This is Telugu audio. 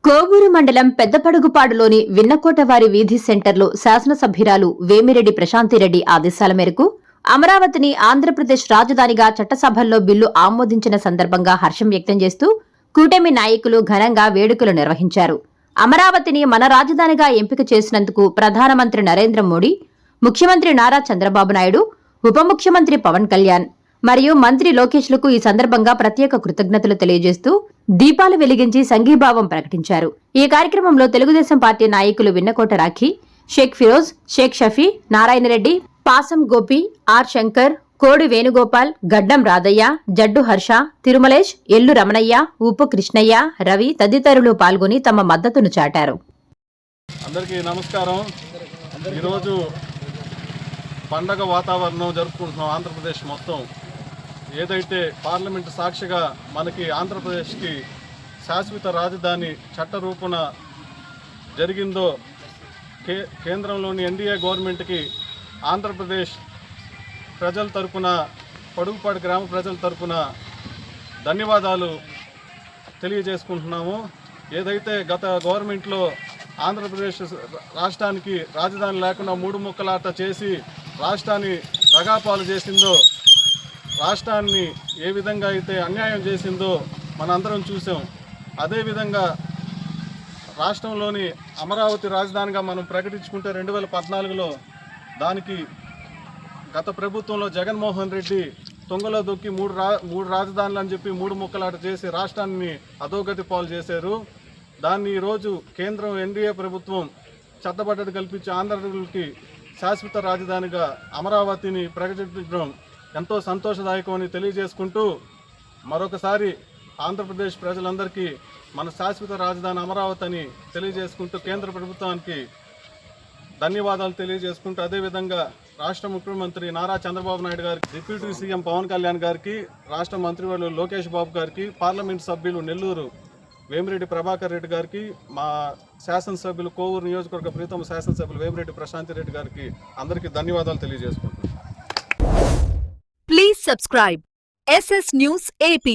కోవూరు మండలం పెద్దపడుగుపాడులోని విన్నకోటవారి వీధి సెంటర్లో శాసనసభ్యురాలు వేమిరెడ్డి ప్రశాంతిరెడ్డి ఆదేశాల మేరకు అమరావతిని ఆంధ్రప్రదేశ్ రాజధానిగా చట్టసభల్లో బిల్లు ఆమోదించిన సందర్భంగా హర్షం వ్యక్తం చేస్తూ కూటమి నాయకులు ఘనంగా వేడుకలు నిర్వహించారు. అమరావతిని మన రాజధానిగా ఎంపిక చేసినందుకు ప్రధానమంత్రి నరేంద్ర మోడీ, ముఖ్యమంత్రి నారా చంద్రబాబు నాయుడు, ఉప ముఖ్యమంత్రి పవన్ కళ్యాణ్ మరియు మంత్రి లోకేష్లకు ఈ సందర్భంగా ప్రత్యేక కృతజ్ఞతలు తెలియజేస్తూ దీపాలు వెలిగించి సంఘీభావం ప్రకటించారు. ఈ కార్యక్రమంలో తెలుగుదేశం పార్టీ నాయకులు విన్నకోట రాఖీ, షేక్ ఫిరోజ్, షేక్ షఫీ, నారాయణరెడ్డి, పాసం గోపి, ఆర్ శంకర్, కోడి వేణుగోపాల్, గడ్డం రాధయ్య, జడ్డు హర్ష, తిరుమలేష్, ఎల్లు రమణయ్య, ఉప్పు కృష్ణయ్య, రవి తదితరులు పాల్గొని తమ మద్దతును చాటారు. అందరికీ నమస్కారం. ఈరోజు పండగ వాతావరణం జరుపుకుంటున్నాం. ఆంధ్రప్రదేశ్ మొత్తం ఏదైతే పార్లమెంటు సాక్షిగా మనకి ఆంధ్రప్రదేశ్కి శాశ్వత రాజధాని చట్టరూపణ జరిగిందో, కేంద్రంలోని ఎన్డీఏ గవర్నమెంట్కి ఆంధ్రప్రదేశ్ ప్రజల తరపున, పడుగుపాడు గ్రామ ప్రజల తరపున ధన్యవాదాలు తెలియజేసుకుంటున్నాము. ఏదైతే గత గవర్నమెంట్లో ఆంధ్రప్రదేశ్ రాష్ట్రానికి రాజధాని లేకుండా మూడు ముక్కలాట చేసి రాష్ట్రాన్ని దగాపాలు చేసిందో, రాష్ట్రాన్ని ఏ విధంగా అయితే అన్యాయం చేసిందో మనందరం చూసాం. అదేవిధంగా రాష్ట్రంలోని అమరావతి రాజధానిగా మనం ప్రకటించుకుంటే 2014లో దానికి గత ప్రభుత్వంలో జగన్మోహన్ రెడ్డి తొంగలో దొక్కి మూడు రాజధానులు అని చెప్పి మూడు ముక్కలాట చేసి రాష్ట్రాన్ని అధోగతి పాలు చేశారు. దాన్ని ఈరోజు కేంద్రం ఎన్డీఏ ప్రభుత్వం చట్టబద్ధత కల్పించి ఆంధ్రప్రదేశ్కి శాశ్వత రాజధానిగా అమరావతిని ప్రకటించడం ఎంతో సంతోషదాయకమని తెలియజేసుకుంటూ, మరొకసారి ఆంధ్రప్రదేశ్ ప్రజలందరికీ మన శాశ్వత రాజధాని అమరావతి అని తెలియజేసుకుంటూ కేంద్ర ప్రభుత్వానికి ధన్యవాదాలు తెలియజేసుకుంటూ, అదేవిధంగా రాష్ట్ర ముఖ్యమంత్రి నారా చంద్రబాబు నాయుడు గారికి, డిప్యూటీ సీఎం పవన్ కళ్యాణ్ గారికి, రాష్ట్ర మంత్రివర్యులు లోకేష్ బాబు గారికి, పార్లమెంట్ సభ్యులు నెల్లూరు వేమిరెడ్డి ప్రభాకర్ రెడ్డి గారికి, మా శాసనసభ్యులు కోవూరు నియోజకవర్గ ప్రీతమ శాసనసభ్యులు వేమిరెడ్డి ప్రశాంతిరెడ్డి గారికి అందరికీ ధన్యవాదాలు తెలియజేసుకుంటున్నాను. Please subscribe SS News AP.